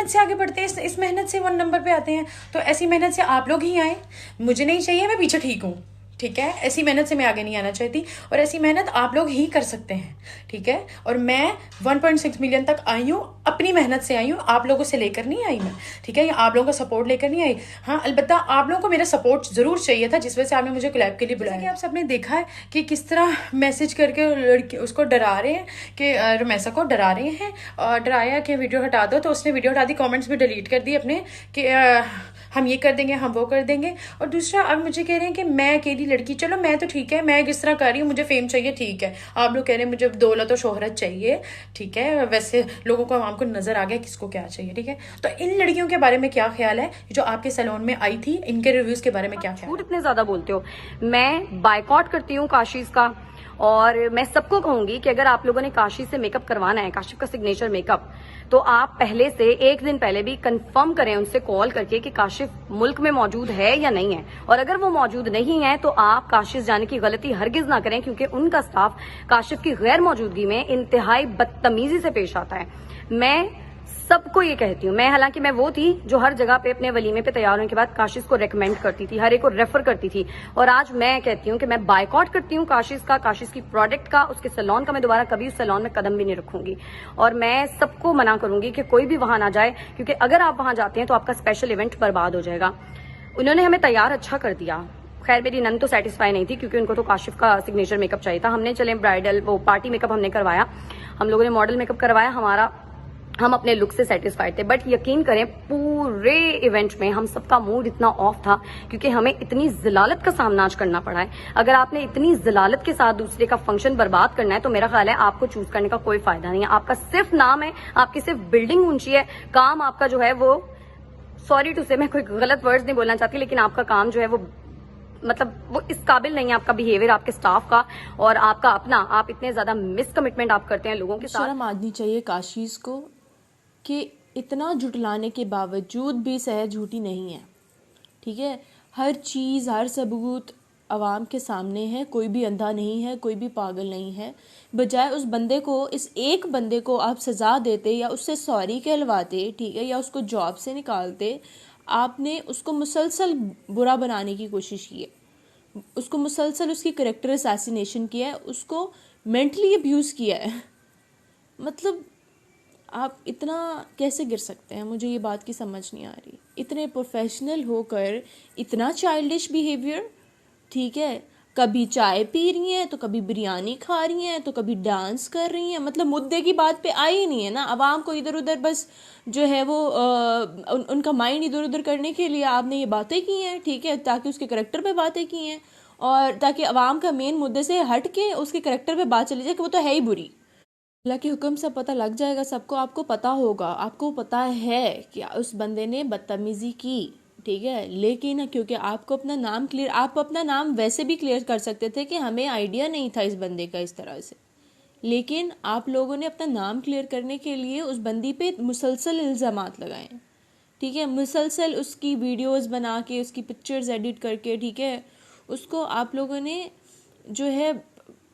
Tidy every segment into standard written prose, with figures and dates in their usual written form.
मेहनत से आगे बढ़ते हैं, इस मेहनत से 1 नंबर पे आते हैं। तो ऐसी मेहनत से आप लोग ही आए, मुझे नहीं चाहिए, मैं पीछे ठीक हूँ, ठीक है। ऐसी मेहनत से मैं आगे नहीं आना चाहती, और ऐसी मेहनत आप लोग ही कर सकते हैं, ठीक है। और मैं 1.6 मिलियन तक आई हूँ, अपनी मेहनत से आई हूँ, आप लोगों से लेकर नहीं आई मैं, ठीक है, या आप लोगों का सपोर्ट लेकर नहीं आई। हाँ, अलबत्ता आप लोगों को मेरा सपोर्ट जरूर चाहिए था, जिस वजह से आपने मुझे कोलैब के लिए बुलाया। कि आप सबने देखा है कि किस तरह मैसेज करके लड़की उसको डरा रहे हैं, कि रमेसा को डरा रहे हैं, और डराया कि वीडियो हटा दो, तो उसने वीडियो हटा दी, कॉमेंट्स भी डिलीट कर दी अपने, कि हम ये कर देंगे, हम वो कर देंगे। और दूसरा, अब मुझे कह रहे हैं कि मैं अकेली लड़की, चलो मैं तो ठीक है, मैं किस तरह कर रही हूँ, मुझे फेम चाहिए, ठीक है। आप लोग कह रहे हैं मुझे दौलत और शोहरत चाहिए, ठीक है। वैसे लोगों को, आवाम को नजर आ गया किसको क्या चाहिए, ठीक है। तो इन लड़कियों के बारे में क्या ख्याल है जो आपके सैलून में आई थी, इनके रिव्यूज के बारे में क्या ख्याल है? इतने ज्यादा बोलते हो, मैं बायकॉट करती हूँ काशिश का। और मैं सबको कहूंगी कि अगर आप लोगों ने काशिश से मेकअप करवाना है, काशिश का सिग्नेचर मेकअप, तो आप पहले से 1 दिन पहले भी कंफर्म करें उनसे कॉल करके कि काशिश मुल्क में मौजूद है या नहीं है। और अगर वो मौजूद नहीं है तो आप काशिश जाने की गलती हरगिज ना करें, क्योंकि उनका स्टाफ काशिश की गैर मौजूदगी में इंतहाई बदतमीजी से पेश आता है। मैं सबको ये कहती हूँ, हालांकि मैं वो थी जो हर जगह पे अपने वलीमे पे तैयार होने के बाद काशिश को रेकमेंड करती थी, हर एक को रेफर करती थी, और आज मैं कहती हूँ कि मैं बायकॉट करती हूँ काशिश का, काशिश की प्रोडक्ट का, उसके सैलून का। मैं दोबारा कभी उस सैलून में कदम भी नहीं रखूंगी, और मैं सबको मना करूंगी कि कोई भी वहां ना जाए, क्योंकि अगर आप वहां जाते हैं तो आपका स्पेशल इवेंट बर्बाद हो जाएगा। उन्होंने हमें तैयार अच्छा कर दिया। खैर, मेरी नन तो सेटिस्फाई नहीं थी, क्योंकि उनको तो काशिफ का सिग्नेचर मेकअप चाहिए था। हमने चले ब्राइडल, वो पार्टी मेकअप हमने करवाया, हम लोगों ने मॉडल मेकअप करवाया, हम अपने लुक से सेटिस्फाइड थे। बट यकीन करें, पूरे इवेंट में हम सबका मूड इतना ऑफ था, क्योंकि हमें इतनी जलालत का सामना आज करना पड़ा है। अगर आपने इतनी जलालत के साथ दूसरे का फंक्शन बर्बाद करना है, तो मेरा ख्याल है आपको चूज करने का कोई फायदा नहीं है। आपका सिर्फ नाम है, आपकी सिर्फ बिल्डिंग ऊंची है, काम आपका जो है वो, सॉरी टू से, मैं कोई गलत वर्ड्स नहीं बोलना चाहती, लेकिन आपका काम जो है वो, मतलब वो इस काबिल नहीं है, आपका बिहेवियर, आपके स्टाफ का और आपका अपना। आप इतने ज्यादा मिसकमिटमेंट आप करते हैं लोगों के साथ। शर्म आनी चाहिए काशिश को कि इतना झुटलाने के बावजूद भी सहज झूठी नहीं है, ठीक है। हर चीज़, हर सबूत आवाम के सामने है, कोई भी अंधा नहीं है, कोई भी पागल नहीं है। बजाय उस बंदे को, इस एक बंदे को आप सज़ा देते या उससे सॉरी कहलवाते, ठीक है, या उसको जॉब से निकालते, आपने उसको मुसलसल बुरा बनाने की कोशिश की है, उसको मुसलसल उसकी करैक्टर असैसिनेशन किया है, उसको मेंटली अब्यूज़ किया है। मतलब आप इतना कैसे गिर सकते हैं, मुझे ये बात की समझ नहीं आ रही। इतने प्रोफेशनल होकर इतना चाइल्डिश बिहेवियर, ठीक है। कभी चाय पी रही हैं, तो कभी बिरयानी खा रही हैं, तो कभी डांस कर रही हैं। मतलब मुद्दे की बात पे आई ही नहीं है ना। आवाम को इधर उधर बस जो है वो उनका माइंड इधर उधर करने के लिए आपने ये बातें की हैं, ठीक है, ताकि उसके करेक्टर पे बातें की हैं, और ताकि आवाम का मेन मुद्दे से हट के उसके करेक्टर पे बात चली जाए कि वो तो है ही बुरी। अल्लाह के हुक्म से पता लग जाएगा सबको, आपको पता होगा, आपको पता है कि उस बंदे ने बदतमीज़ी की, ठीक है। लेकिन क्योंकि आपको अपना नाम क्लियर, आप अपना नाम वैसे भी क्लियर कर सकते थे कि हमें आइडिया नहीं था इस बंदे का इस तरह से, लेकिन आप लोगों ने अपना नाम क्लियर करने के लिए उस बंदी पे मुसलसल इल्ज़ामात लगाए, ठीक है। मुसलसल उसकी वीडियोस बना के, उसकी पिक्चर्स एडिट करके, ठीक है, उसको आप लोगों ने जो है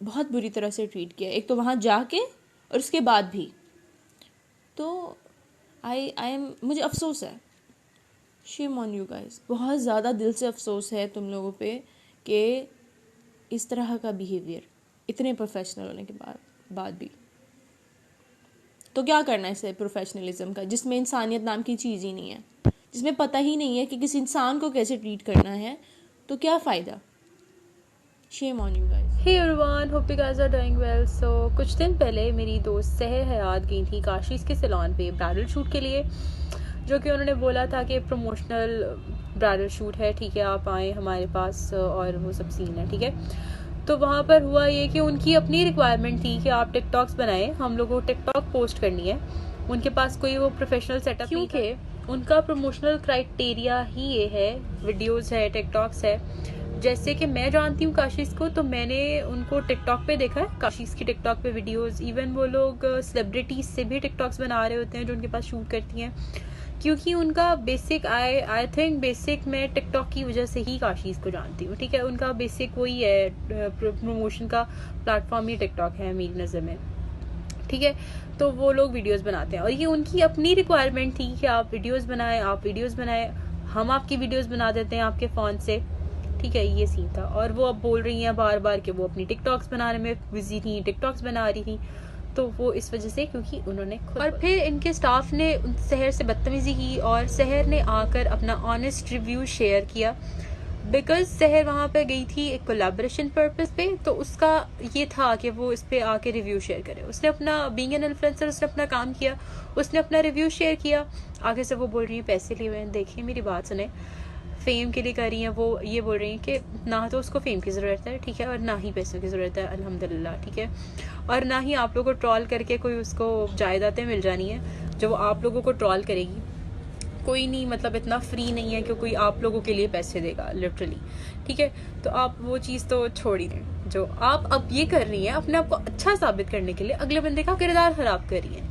बहुत बुरी तरह से ट्रीट किया। एक तो वहाँ जाके और उसके बाद भी। तो आई एम, मुझे अफसोस है, शेम ऑन यू गाइस, बहुत ज़्यादा दिल से अफसोस है तुम लोगों पे कि इस तरह का बिहेवियर इतने प्रोफेशनल होने के बाद भी। तो क्या करना है इसे प्रोफेशनलिज्म का, जिसमें इंसानियत नाम की चीज़ ही नहीं है, जिसमें पता ही नहीं है कि किसी इंसान को कैसे ट्रीट करना है, तो क्या फ़ायदा। Shame on you guys. Hey everyone, hope you guys are doing well. So कुछ दिन पहले मेरी दोस्त सहर हयात गई थी काशिश के सैलून पे ब्राइडल शूट के लिए, जो कि उन्होंने बोला था कि प्रमोशनल ब्राइडल शूट है, ठीक है, आप आएँ हमारे पास और वो सब सीन है, ठीक है। तो वहाँ पर हुआ ये कि उनकी अपनी रिक्वायरमेंट थी कि आप टिकटॉक्स बनाएं, हम लोगों को टिकटॉक पोस्ट करनी है। उनके पास कोई वो प्रोफेशनल सेटअप, क्योंकि उनका प्रमोशनल क्राइटेरिया ही ये है, वीडियोज़ है, टिकटॉक्स है। जैसे कि मैं जानती हूँ काशिश को, तो मैंने उनको टिकटॉक पे देखा है, काशिश की टिकटॉक पे वीडियोस। इवन वो लोग सेलिब्रिटीज से भी टिकटॉक्स बना रहे होते हैं जो उनके पास शूट करती हैं, क्योंकि उनका बेसिक आई थिंक बेसिक मैं टिकटॉक की वजह से ही काशिश को जानती हूँ, ठीक है। उनका बेसिक वही है, प्रमोशन का प्लेटफॉर्म ही टिकटॉक है मेरी नज़र में। ठीक है। तो वो लोग वीडियोस बनाते हैं और ये उनकी अपनी रिक्वायरमेंट थी कि आप वीडियोस बनाएं, हम आपकी वीडियोस बना देते हैं आपके फ़ोन से, ठीक है। ये सीन था। और वो अब बोल रही हैं बार बार कि वो अपनी टिकटॉक्स बनाने में बिजी थी, टिकटॉक्स बना रही थी। तो वो इस वजह से क्योंकि उन्होंने खुद, और फिर इनके स्टाफ ने सहर से बदतमीजी की और सहर ने आकर अपना ऑनेस्ट रिव्यू शेयर किया। बिकॉज सहर वहाँ पे गई थी एक कोलैबोरेशन पर्पस पे, तो उसका ये था कि वो इस पे आके रिव्यू शेयर करे। उसने अपना बीइंग एन इन्फ्लुएंसर, उसने अपना काम किया, उसने अपना रिव्यू शेयर किया। आगे से वो बोल रही है पैसे लिए हुए हैं। देखिए मेरी बात सुने, फेम के लिए कर रही हैं वो, ये बोल रही हैं कि ना तो उसको फेम की ज़रूरत है, ठीक है, और ना ही पैसों की ज़रूरत है अल्हम्दुलिल्लाह, ठीक है। और ना ही आप लोगों को ट्रॉल करके कोई उसको जायदादें मिल जानी है जो आप लोगों को ट्रॉल करेगी। कोई नहीं, मतलब इतना फ्री नहीं है कि कोई आप लोगों के लिए पैसे देगा लिटरली, ठीक है। तो आप वो चीज़ तो छोड़ ही दें। जो आप अब ये कर रही हैं अपने आप को अच्छा साबित करने के लिए अगले बंदे का किरदार खराब कर रही हैं,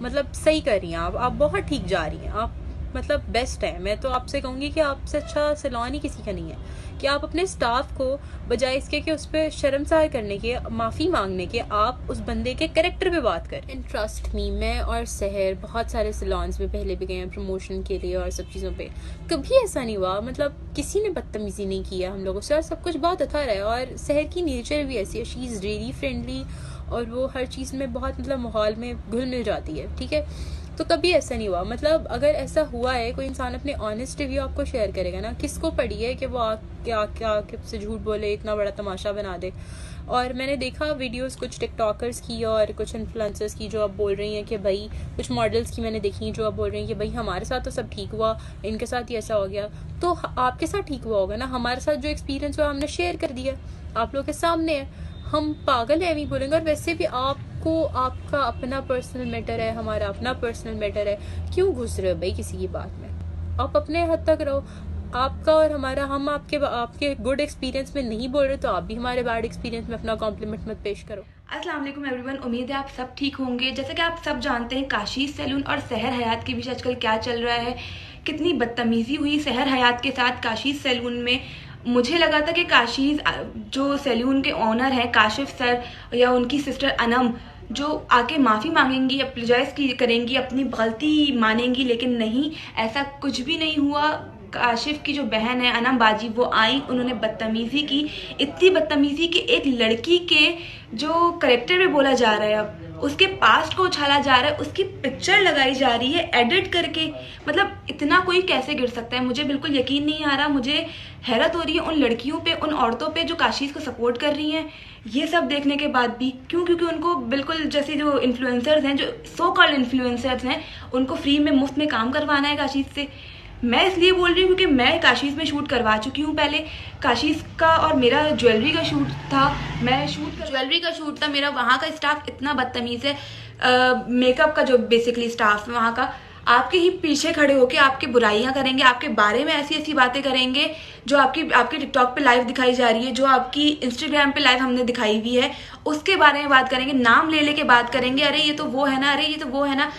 मतलब सही कर रही हैं आप बहुत ठीक जा रही हैं आप, मतलब बेस्ट है। मैं तो आपसे कहूँगी कि आपसे अच्छा सैलून ही किसी का नहीं है कि आप अपने स्टाफ को बजाय इसके कि उस पर शर्मसार करने के, माफ़ी मांगने के, आप उस बंदे के कैरेक्टर पे बात करें। एंड ट्रस्ट मी, मैं और सहर बहुत सारे सैलून्स में पहले भी गए हैं प्रमोशन के लिए और सब चीज़ों पे, कभी ऐसा नहीं हुआ, मतलब किसी ने बदतमीजी नहीं किया हम लोगों से और सब कुछ बहुत अच्छा रहा है। और सहर की नेचर भी ऐसी है, शी इज़ रियली फ्रेंडली और वो हर चीज़ में बहुत मतलब माहौल में घुल मिल जाती है, ठीक है। तो कभी ऐसा नहीं हुआ, मतलब अगर ऐसा हुआ है कोई इंसान अपने ऑनेस्ट रिव्यू आपको शेयर करेगा ना, किसको पड़ी है कि वो आके से झूठ बोले, इतना बड़ा तमाशा बना दे। और मैंने देखा वीडियोस कुछ टिकटॉकर्स की और कुछ इन्फ्लुएंसर्स की जो अब बोल रही हैं कि भाई, कुछ मॉडल्स की मैंने देखी जो अब बोल रही हैं कि भाई हमारे साथ तो सब ठीक हुआ, इनके साथ ही ऐसा हो गया। तो आपके साथ ठीक हुआ होगा ना, हमारे साथ जो एक्सपीरियंस हुआ हमने शेयर कर दिया, आप लोग के सामने है, हम पागल है नहीं बोलेंगे। और वैसे भी आपको आपका अपना पर्सनल मैटर है, हमारा अपना पर्सनल मैटर है, क्यों घुस रहे हो भाई किसी की बात में? आप अपने हद तक रहो, आपका और हमारा, हम आपके गुड एक्सपीरियंस में नहीं बोल रहे तो आप भी हमारे बैड एक्सपीरियंस में अपना कॉम्प्लीमेंट मत पेश करो। अस्सलाम वालेकुम एवरीवन, उम्मीद है आप सब ठीक होंगे। जैसा कि आप सब जानते हैं, काशीज़ सैलून और सहर हयात के बीच आजकल क्या चल रहा है, कितनी बदतमीजी हुई सहर हयात के साथ काशीज़ सैलून में। मुझे लगा था कि काशीज़ जो सैलून के ओनर हैं काशिफ सर या उनकी सिस्टर अनम जो आके माफ़ी मांगेंगी, अप्लोजाइज करेंगी, अपनी गलती मानेंगी, लेकिन नहीं, ऐसा कुछ भी नहीं हुआ। काशिफ की जो बहन है अनम बाजी, वो आई, उन्होंने बदतमीज़ी की, इतनी बदतमीज़ी कि एक लड़की के जो करेक्टर में बोला जा रहा है, अब उसके पास्ट को उछाला जा रहा है, उसकी पिक्चर लगाई जा रही है एडिट करके। मतलब इतना कोई कैसे गिर सकता है, मुझे बिल्कुल यकीन नहीं आ रहा। मुझे हैरत हो रही है उन लड़कियों पे, उन औरतों पे जो काशीज़ को सपोर्ट कर रही हैं, ये सब देखने के बाद भी। क्योंकि उनको बिल्कुल जैसे जो इन्फ्लुएंसर्स हैं, जो सो कॉल्ड इन्फ्लुएंसर्स हैं, उनको फ्री में मुफ्त में काम करवाना है काशीज़ से। मैं इसलिए बोल रही हूँ क्योंकि मैं काशीज़ में शूट करवा चुकी हूँ पहले। काशीज़ का और मेरा ज्वेलरी का शूट था, ज्वेलरी का शूट था मेरा। वहाँ का स्टाफ इतना बदतमीज़ है, मेकअप का जो बेसिकली स्टाफ है वहाँ का, आपके ही पीछे खड़े होके आपकी बुराइयां करेंगे, आपके बारे में ऐसी ऐसी बातें करेंगे जो आपकी टिकटॉक पे लाइव दिखाई जा रही है, जो आपकी इंस्टाग्राम पे लाइव हमने दिखाई हुई है, उसके बारे में बात करेंगे, नाम ले लेके बात करेंगे, अरे ये तो वो है ना, अरे ये तो वो है ना।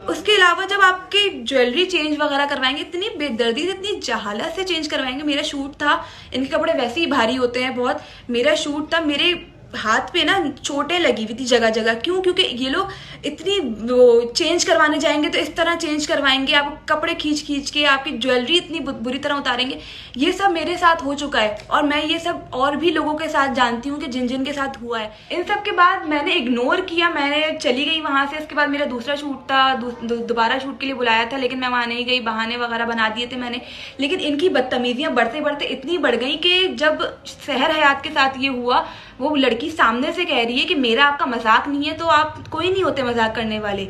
उसके अलावा जब आपकी ज्वेलरी चेंज वगैरह करवाएंगे, इतनी बेदर्दी से, इतनी जहालत से चेंज करवाएंगे। मेरा शूट था, इनके कपड़े वैसे ही भारी होते हैं बहुत, मेरा शूट था, मेरे हाथ पे ना चोटें लगी हुई थी जगह जगह। क्यों? क्योंकि ये लोग इतनी वो चेंज करवाने जाएंगे तो इस तरह चेंज करवाएंगे, आप कपड़े खींच के आपकी ज्वेलरी इतनी बुरी तरह उतारेंगे। ये सब मेरे साथ हो चुका है और मैं ये सब और भी लोगों के साथ जानती हूँ कि जिन जिन के साथ हुआ है। इन सब के बाद मैंने इग्नोर किया, मैंने चली गई वहाँ से। इसके बाद मेरा दूसरा शूट था, दोबारा शूट के लिए बुलाया था, लेकिन मैं वहाँ नहीं गई, बहाने वगैरह बना दिए थे मैंने। लेकिन इनकी बदतमीजियाँ बढ़ते बढ़ते इतनी बढ़ गई कि जब सहर हयात के साथ ये हुआ, वो लड़की सामने से कह रही है कि मेरा आपका मजाक नहीं है, तो आप कोई नहीं होते मजाक करने वाले।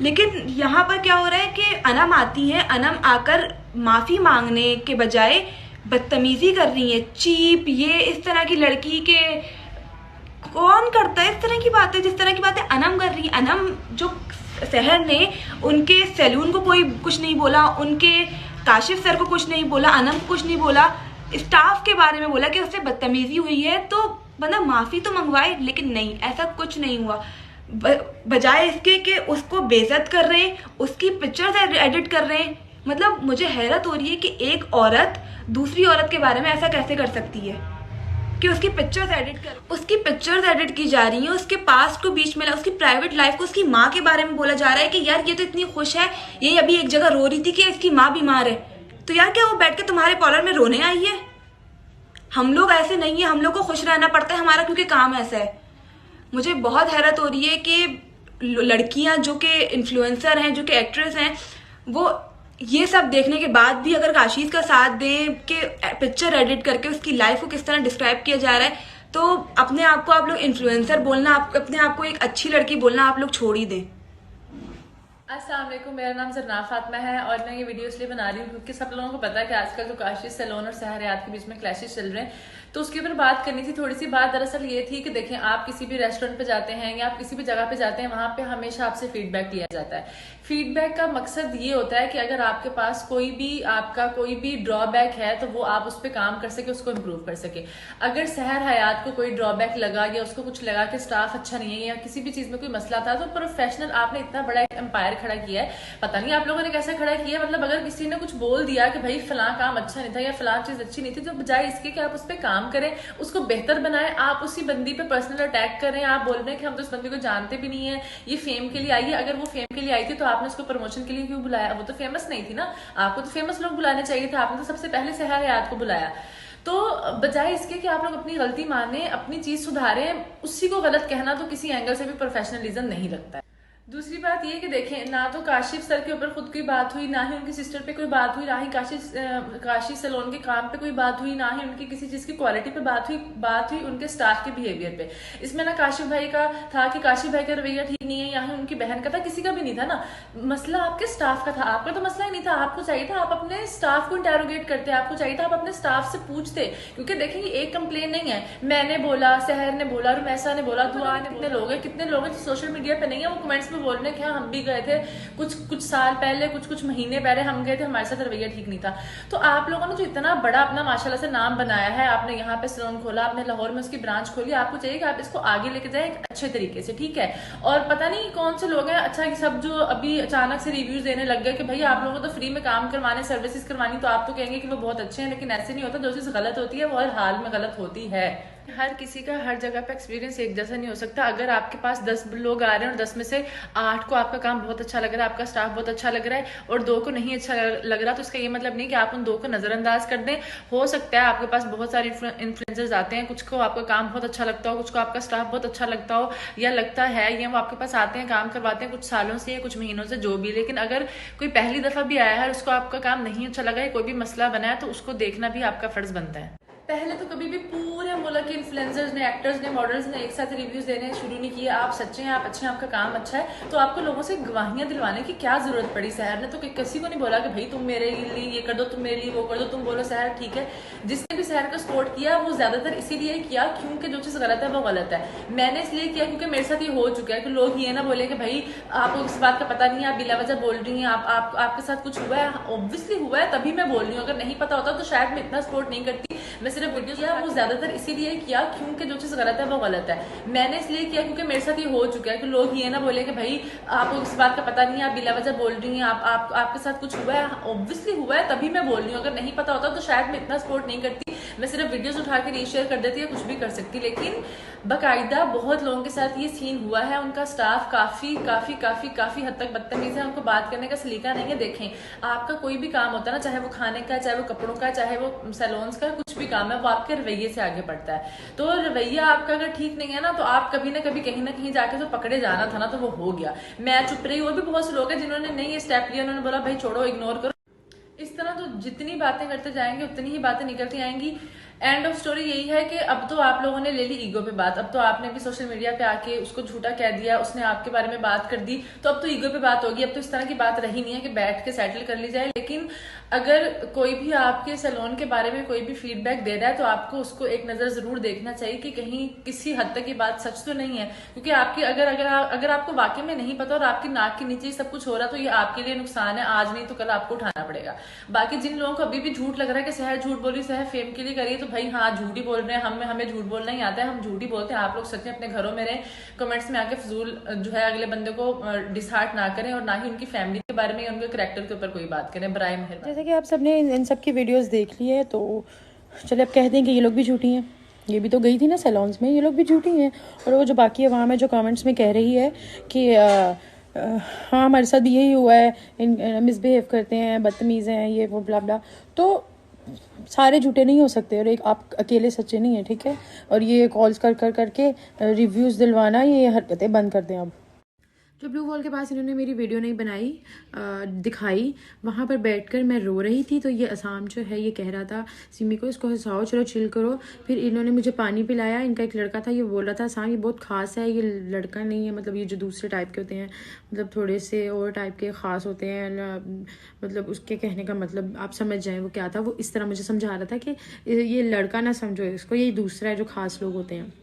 लेकिन यहाँ पर क्या हो रहा है कि अनम आती है, अनम आकर माफ़ी मांगने के बजाय बदतमीजी कर रही है, चीप, ये इस तरह की लड़की के कौन करता है इस तरह की बातें, जिस तरह की बातें अनम कर रही है। अनम जो सहर ने उनके सैलून को कोई कुछ नहीं बोला, उनके काशिफ सर को कुछ नहीं बोला, अनम को कुछ नहीं बोला, स्टाफ के बारे में बोला कि उससे बदतमीजी हुई है तो बंदा माफ़ी तो मंगवाए। लेकिन नहीं, ऐसा कुछ नहीं हुआ। बजाय इसके कि उसको बेइज्जत कर रहे हैं, उसकी पिक्चर्स एडिट कर रहे हैं। मतलब मुझे हैरत हो रही है कि एक औरत दूसरी औरत के बारे में ऐसा कैसे कर सकती है कि उसकी पिक्चर्स एडिट की जा रही हैं, उसके पास्ट को बीच में, उसकी प्राइवेट लाइफ को, उसकी माँ के बारे में बोला जा रहा है कि यार ये तो इतनी खुश है, ये अभी एक जगह रो रही थी कि इसकी माँ बीमार है, तो यार क्या वो बैठ के तुम्हारे पार्लर में रोने आई है? हम लोग ऐसे नहीं है, हम लोग को खुश रहना पड़ता है हमारा, क्योंकि काम ऐसा है। मुझे बहुत हैरत हो रही है कि लड़कियां जो कि इन्फ्लुएंसर हैं, जो कि एक्ट्रेस हैं, वो ये सब देखने के बाद भी अगर काशीज का साथ दें कि पिक्चर एडिट करके उसकी लाइफ को किस तरह डिस्क्राइब किया जा रहा है, तो अपने आप को आप लोग इन्फ्लुएंसर बोलना, अपने आप को एक अच्छी लड़की बोलना आप लोग छोड़ ही दें। अस्सलाम वालेकुम, मेरा नाम जरना फातिमा है और मैं ये वीडियो इसलिए बना रही हूँ क्योंकि सब लोगों को पता है कि आजकल तो काशिश सैलून और सहर हयात के बीच में क्लैशेस चल रहे हैं, तो उसके ऊपर बात करनी थी। थोड़ी सी बात दरअसल ये थी कि देखें, आप किसी भी रेस्टोरेंट पे जाते हैं या आप किसी भी जगह पे जाते हैं, वहां पे हमेशा आपसे फीडबैक लिया जाता है। फीडबैक का मकसद ये होता है कि अगर आपके पास कोई भी ड्रॉबैक है तो वो आप उस पर काम कर सके, उसको इम्प्रूव कर सके। अगर सहर हयात को कोई ड्रॉबैक लगा या उसको कुछ लगा कि स्टाफ अच्छा नहीं है या किसी भी चीज में कोई मसला था, तो प्रोफेशनल आपने इतना बड़ा एक एम्पायर खड़ा किया है, पता नहीं आप लोगों ने कैसे खड़ा किया। मतलब अगर किसी ने कुछ बोल दिया कि भाई फलां काम अच्छा नहीं था या फलां चीज अच्छी नहीं थी, तो बजाय इसके कि आप उस पर काम करें, उसको बेहतर बनाएं, आप उसी बंदी पे पर्सनल अटैक करें। आप बोल रहे हैं कि हम तो उस बंदी को जानते भी नहीं है, ये फेम के लिए आई है। अगर वो फेम के लिए आई थी तो आपने उसको प्रमोशन के लिए क्यों बुलाया? वो तो फेमस नहीं थी ना, आपको तो फेमस लोग बुलाने चाहिए था, आपने तो सबसे पहले सहर हयात को बुलाया। तो बजाय इसके कि आप लोग अपनी गलती माने, अपनी चीज सुधारें, उसी को गलत कहना तो किसी एंगल से भी प्रोफेशनलिज्म नहीं लगता है। दूसरी बात ये कि देखें, ना तो काशिफ सर के ऊपर खुद की बात हुई, ना ही उनकी सिस्टर पे कोई बात हुई, ना ही काशिफ सैलून के काम पे कोई बात हुई, ना ही उनकी किसी चीज की क्वालिटी पे बात हुई उनके स्टाफ के बिहेवियर पे। इसमें ना काशिफ भाई का था कि काशिफ भाई का रवैया ठीक नहीं है, या ही उनकी बहन का था, किसी का भी नहीं था ना। मसला आपके स्टाफ का था, आपका तो मसला ही नहीं था। आपको चाहिए था आप अपने स्टाफ को इंटेरोगेट करते, आपको चाहिए था आप अपने स्टाफ से पूछते, क्योंकि देखिए एक कंप्लेन नहीं है, मैंने बोला, सहर ने बोला, रुमैसा ने बोला, दुआ ने, कितने लोग हैं जो सोशल मीडिया पे नहीं है, वो कमेंट्स बोल रहे हैं कि हाँ हम भी गए थे कुछ साल पहले, कुछ महीने पहले हम गए थे, हमारे साथ रवैया ठीक नहीं था। तो आप लोगों ने जो इतना बड़ा अपना माशाल्लाह से नाम बनाया है, आपने यहाँ पे सैलून खोला, आपने लाहौर में उसकी ब्रांच खोली, आपको चाहिए कि आप इसको आगे लेके जाएं एक अच्छे तरीके से, ठीक है। और पता नहीं कौन से लोग हैं, अच्छा कि सब जो अभी अचानक से रिव्यूज देने लग गए कि भाई आप लोगों को तो फ्री में काम करवाने, सर्विसेज करवानी, तो आप तो कहेंगे कि वो बहुत अच्छे हैं, लेकिन ऐसे नहीं होता। जो चीज गलत होती है वो हर हाल में गलत होती है। हर किसी का हर जगह पे एक्सपीरियंस एक जैसा नहीं हो सकता। अगर आपके पास 10 लोग आ रहे हैं और 10 में से 8 को आपका काम बहुत अच्छा लग रहा है, आपका स्टाफ बहुत अच्छा लग रहा है, और 2 को नहीं अच्छा लग रहा, तो इसका ये मतलब नहीं कि आप उन 2 को नजरअंदाज कर दें। हो सकता है आपके पास बहुत सारे इन्फ्लुएंसर्स आते हैं, कुछ को आपका काम बहुत अच्छा लगता हो, कुछ को आपका स्टाफ बहुत अच्छा लगता हो या लगता है, या वो आपके पास आते हैं, काम करवाते हैं कुछ सालों से या कुछ महीनों से, जो भी। लेकिन अगर कोई पहली दफा भी आया है और उसको आपका काम नहीं अच्छा लगा है, कोई भी मसला बना है, तो उसको देखना भी आपका फर्ज बनता है। पहले तो कभी भी पूरे मुल्क के इन्फ्लुएंसर्स ने, एक्टर्स ने, मॉडल्स ने एक साथ रिव्यूज देने शुरू नहीं किए। आप सच्चे हैं, आप अच्छे हैं, आपका काम अच्छा है, तो आपको लोगों से गवाहियां दिलवाने की क्या जरूरत पड़ी? सहर ने तो किसी को नहीं बोला कि भाई तुम मेरे लिए ये कर दो, तुम मेरे लिए वो कर दो, तुम बोलो सहर ठीक है। जिसने भी सहर का सपोर्ट किया वो ज्यादातर इसीलिए किया क्योंकि जो चीज गलत है वो गलत है। मैंने इसलिए किया क्योंकि मेरे साथ ये हो चुका है कि लोग ये ना बोले कि भाई आपको इस बात का पता नहीं है, आप बिला वजह बोल रही हैं, आपके साथ कुछ हुआ है। ऑब्वियसली हुआ है, तभी मैं बोल रही हूँ। अगर नहीं पता होता तो शायद मैं इतना सपोर्ट नहीं करती। मैं सिर्फ वीडियो किया, वो ज्यादातर इसीलिए किया क्योंकि जो चीज गलत है वो गलत है। मैंने इसलिए किया क्योंकि मेरे साथ ये हो चुका है कि लोग ये ना बोले कि भाई आपको इस बात का पता नहीं है, आप बिला वजह बोल रही हैं, आपके साथ कुछ हुआ है। ऑब्वियसली हुआ है, तभी मैं बोल रही हूँ। अगर नहीं पता होता तो शायद मैं इतना सपोर्ट नहीं करती, मैं सिर्फ वीडियोस उठा के रीशेयर कर देती या कुछ भी कर सकती। लेकिन बाकायदा बहुत लोगों के साथ ये सीन हुआ है। उनका स्टाफ काफी काफी काफी काफी हद तक बदतमीज है, उनको बात करने का सलीका नहीं है। देखें, आपका कोई भी काम होता है ना, चाहे वो खाने का, चाहे वो कपड़ों का, चाहे वो सैलून्स का, कुछ भी काम है, वो आपके रवैये से आगे बढ़ता है। तो रवैया आपका अगर ठीक नहीं है ना, तो आप कभी ना कहीं जाके जो पकड़े जाना था ना, तो वो हो गया। मैं चुप रही। और भी बहुत से लोग हैं जिन्होंने नहीं ये स्टेप लिया, उन्होंने बोला भाई छोड़ो, इग्नोर करो। इस तरह तो जितनी बातें करते जाएंगे उतनी ही बातें निकलती आएंगी। एंड ऑफ स्टोरी यही है कि अब तो आप लोगों ने ले ली ईगो पे बात। अब तो आपने भी सोशल मीडिया पे आके उसको झूठा कह दिया, उसने आपके बारे में बात कर दी, तो अब तो ईगो पे बात होगी। अब तो इस तरह की बात रही नहीं है कि बैठ के सेटल कर ली जाए। लेकिन अगर कोई भी आपके सैलून के बारे में कोई भी फीडबैक दे रहा है, तो आपको उसको एक नजर जरूर देखना चाहिए कि कहीं किसी हद तक ये बात सच तो नहीं है। क्योंकि आपकी अगर आपको वाकई में नहीं पता और आपकी नाक के नीचे सब कुछ हो रहा, तो ये आपके लिए नुकसान है। आज नहीं तो कल आपको उठाना पड़ेगा। बाकी जिन लोगों को अभी भी झूठ लग रहा है कि सहर झूठ बोली, सहर फेम के लिए करिए, तो भाई हाँ झूठ ही बोल रहे हैं। हमें झूठ बोलना ही आता है, हम झूठ ही बोलते हैं। आप लोग सच में अपने घरों में रहें, कमेंट्स में आके फजूल जो है अगले बंदे को डिसहार्ट ना करें, और ना ही उनकी फैमिली के बारे में या उनके करैक्टर के ऊपर कोई बात करें, बराए मेहरबानी। जैसे कि आप सबने इन सब की वीडियोस देख ली है, तो चले अब कह दें कि ये लोग भी झूठी हैं। ये भी तो गई थी ना सैलॉन्स में, ये लोग भी झूठी हैं। और वो जो बाकी अवाम है जो कमेंट्स में कह रही है कि हाँ हमारे साथ भी यही हुआ है, मिसबिहेव करते हैं, बदतमीज़ हैं, ये वो ब्ला ब्ला, तो सारे झूठे नहीं हो सकते और एक आप अकेले सच्चे नहीं हैं, ठीक है। और ये कॉल्स कर कर करके रिव्यूज़ दिलवाना, ये हरकतें बंद कर दें अब। जो ब्लू वॉल के पास इन्होंने मेरी वीडियो नहीं बनाई, दिखाई, वहाँ पर बैठकर मैं रो रही थी, तो ये असाम जो है ये कह रहा था सिमी को इसको हंसाओ, चलो चिल करो। फिर इन्होंने मुझे पानी पिलाया। इनका एक लड़का था, ये बोल रहा था असाम ये बहुत ख़ास है, ये लड़का नहीं है, मतलब ये जो दूसरे टाइप के होते हैं, मतलब थोड़े से और टाइप के ख़ास होते हैं, मतलब उसके कहने का मतलब आप समझ जाएँ वो क्या था। वो इस तरह मुझे समझा रहा था कि ये लड़का ना समझो इसको, ये दूसरा है जो ख़ास लोग होते हैं,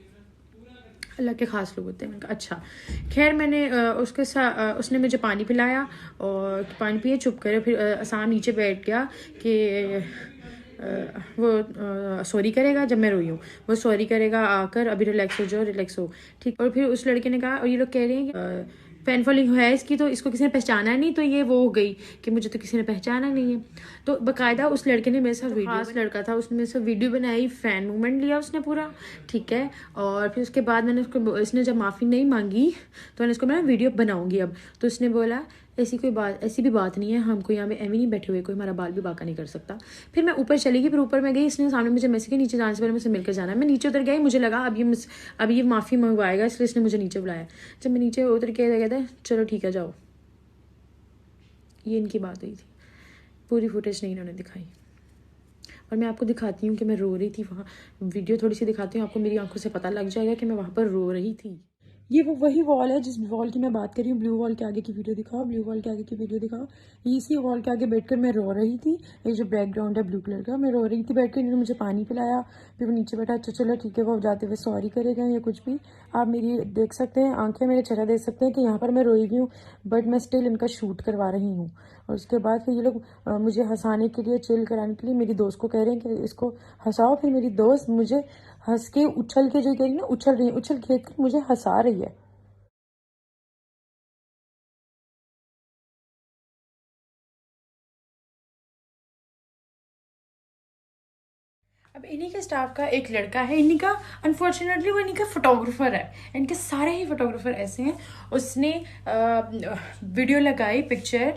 अल्लाह के ख़ास लोग होते हैं। मैंने कहा अच्छा। खैर मैंने उसके साथ, उसने मुझे पानी पिलाया और पानी पिए चुप करे। फिर असाम नीचे बैठ गया कि वो सॉरी करेगा जब मैं रोई हूँ, वो सॉरी करेगा आकर, अभी रिलैक्स हो जाओ, रिलैक्स हो, ठीक। और फिर उस लड़के ने कहा, और ये लोग कह रहे हैं कि फैन फॉलोइंग है इसकी, तो इसको किसी ने पहचाना नहीं, तो ये वो हो गई कि मुझे तो किसी ने पहचाना नहीं है। तो बाकायदा उस लड़के ने मेरे साथ खास लड़का था, उसने मेरे साथ वीडियो बनाई, फैन मूवमेंट लिया उसने पूरा, ठीक है। और फिर उसके बाद मैंने उसको, इसने जब माफ़ी नहीं मांगी तो मैंने उसको मैं वीडियो बनाऊंगी अब। तो उसने बोला ऐसी कोई बात, ऐसी भी बात नहीं है, हमको यहाँ पे एम ही नहीं बैठे हुए, कोई हमारा बाल भी बाका नहीं कर सकता। फिर मैं ऊपर चली गई, फिर ऊपर मैं गई, इसने सामने मुझे मैसेज किया नीचे जाने से पहले मुझसे मिलकर जाना है। मैं नीचे उतर गई, मुझे लगा अब ये माफ़ी मंगवाएगा, इसलिए इसने मुझे नीचे बुलाया। जब मैं नीचे उतर के कहता है चलो ठीक है जाओ, ये इनकी बात हुई थी। पूरी फुटेज नहीं इन्होंने दिखाई, और मैं आपको दिखाती हूँ कि मैं रो रही थी वहाँ। वीडियो थोड़ी सी दिखाती हूँ आपको, मेरी आंखों से पता लग जाएगा कि मैं वहाँ पर रो रही थी। ये वो वही वॉल है जिस वॉल की मैं बात कर रही हूँ। ब्लू वॉल के आगे की वीडियो दिखाओ, ब्लू वॉल के आगे की वीडियो दिखाओ। इसी वॉल के आगे बैठकर मैं रो रही थी। ये जो बैकग्राउंड है ब्लू कलर का, मैं रो रही थी बैठकर। इन्होंने मुझे पानी पिलाया, फिर वो नीचे बैठा, अच्छा चलो ठीक है, वो जाते हुए सॉरी करेगा या कुछ भी। आप मेरी देख सकते हैं, आंखें मेरे चेहरा देख सकते हैं कि यहाँ पर मैं रोई हुई हूँ, बट मैं स्टिल इनका शूट करवा रही हूँ। और उसके बाद फिर ये लोग मुझे हंसाने के लिए, चिल कराने के लिए मेरी दोस्त को कह रहे हैं कि इसको हंसाओ। फिर मेरी दोस्त मुझे हंस के उछल के, जो कह रही है ना, उछल रही है, उछल खेल कर मुझे हंसा रही है। अब इन्हीं के स्टाफ का एक लड़का है, इन्हीं का, अनफॉर्चुनेटली वो इन्हीं का फोटोग्राफर है। इनके सारे ही फोटोग्राफर ऐसे हैं। उसने वीडियो लगाई, पिक्चर,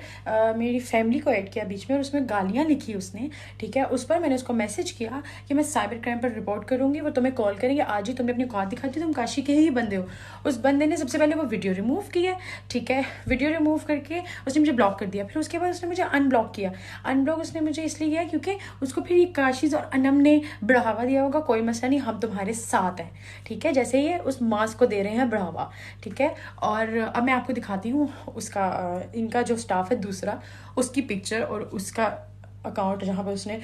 मेरी फैमिली को ऐड किया बीच में, और उसमें गालियाँ लिखी उसने, ठीक है। उस पर मैंने उसको मैसेज किया कि मैं साइबर क्राइम पर रिपोर्ट करूँगी, वो तुम्हें कॉल करेंगे, आज ही तुमने अपनी औकात दिखाती, तुम काशी के ही बंदे हो। उस बंदे ने सबसे पहले वो वीडियो रिमूव की है, ठीक है। वीडियो रिमूव करके उसने मुझे ब्लॉक कर दिया। फिर उसके बाद उसने मुझे अनब्लॉक किया। अनब्लॉक उसने मुझे इसलिए किया क्योंकि उसको फिर ये काशीज़ और अनम ने बढ़ावा दिया होगा, कोई मसला नहीं, हम तुम्हारे साथ हैं, ठीक है। जैसे ये उस मास्क को दे रहे हैं बढ़ावा, ठीक है। और अब मैं आपको दिखाती हूँ उसका, इनका जो स्टाफ है दूसरा, उसकी पिक्चर और उसका अकाउंट जहाँ पर उसने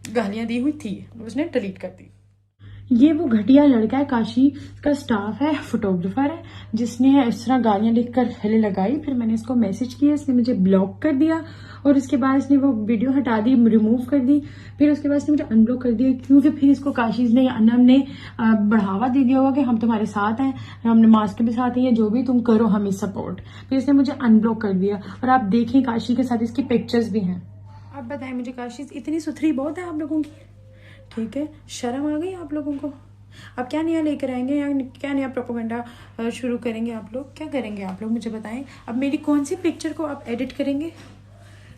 गालियाँ दी हुई थी, उसने डिलीट कर दी। ये वो घटिया लड़का है, काशी का स्टाफ है, फोटोग्राफर है, जिसने इस तरह गालियाँ लिखकर पहले लगाई। फिर मैंने इसको मैसेज किया, इसने मुझे ब्लॉक कर दिया, और उसके बाद इसने वो वीडियो हटा दी, रिमूव कर दी। फिर उसके बाद इसने मुझे अनब्लॉक कर दिया, क्योंकि फिर इसको काशीज ने या अनम ने बढ़ावा दे दिया होगा कि हम तुम्हारे साथ हैं, हमने मास्क के भी साथ हैं, जो भी तुम करो हमें सपोर्ट। फिर इसने मुझे अनब्लॉक कर दिया। और आप देखें काशी के साथ इसकी पिक्चर्स भी हैं। आप बताएं मुझे, काशी इतनी सुथरी बहुत है आप लोगों की, ठीक है। शर्म आ गई आप लोगों को? अब क्या नया लेकर आएंगे, या क्या नया प्रोपेगेंडा शुरू करेंगे आप लोग? क्या करेंगे आप लोग मुझे बताएं। अब मेरी कौन सी पिक्चर को आप एडिट करेंगे?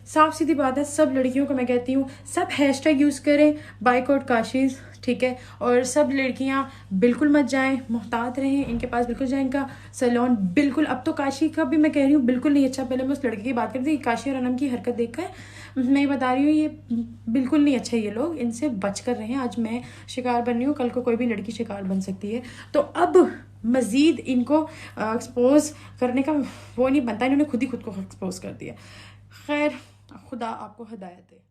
साफ सीधी बात है, सब लड़कियों को मैं कहती हूँ, सब हैशटैग यूज़ करें, बायकॉट काशीज, ठीक है। और सब लड़कियाँ बिल्कुल मत जाएं, मोहतात रहें, इनके पास बिल्कुल जाएं, इनका सैलून बिल्कुल, अब तो काशी का भी मैं कह रही हूँ बिल्कुल नहीं अच्छा। पहले मैं उस लड़के की बात करती थी, काशी और अनम की हरकत देखकर मैं ये बता रही हूँ, ये बिल्कुल नहीं अच्छा, ये लोग इनसे बच कर रहे हैं। आज मैं शिकार बन रही हूँ, कल को कोई भी लड़की शिकार बन सकती है। तो अब मज़ीद इनको एक्सपोज करने का वो नहीं बनता, इन्होंने खुद ही खुद को एक्सपोज कर दिया। खैर, खुदा आपको हिदायत दे।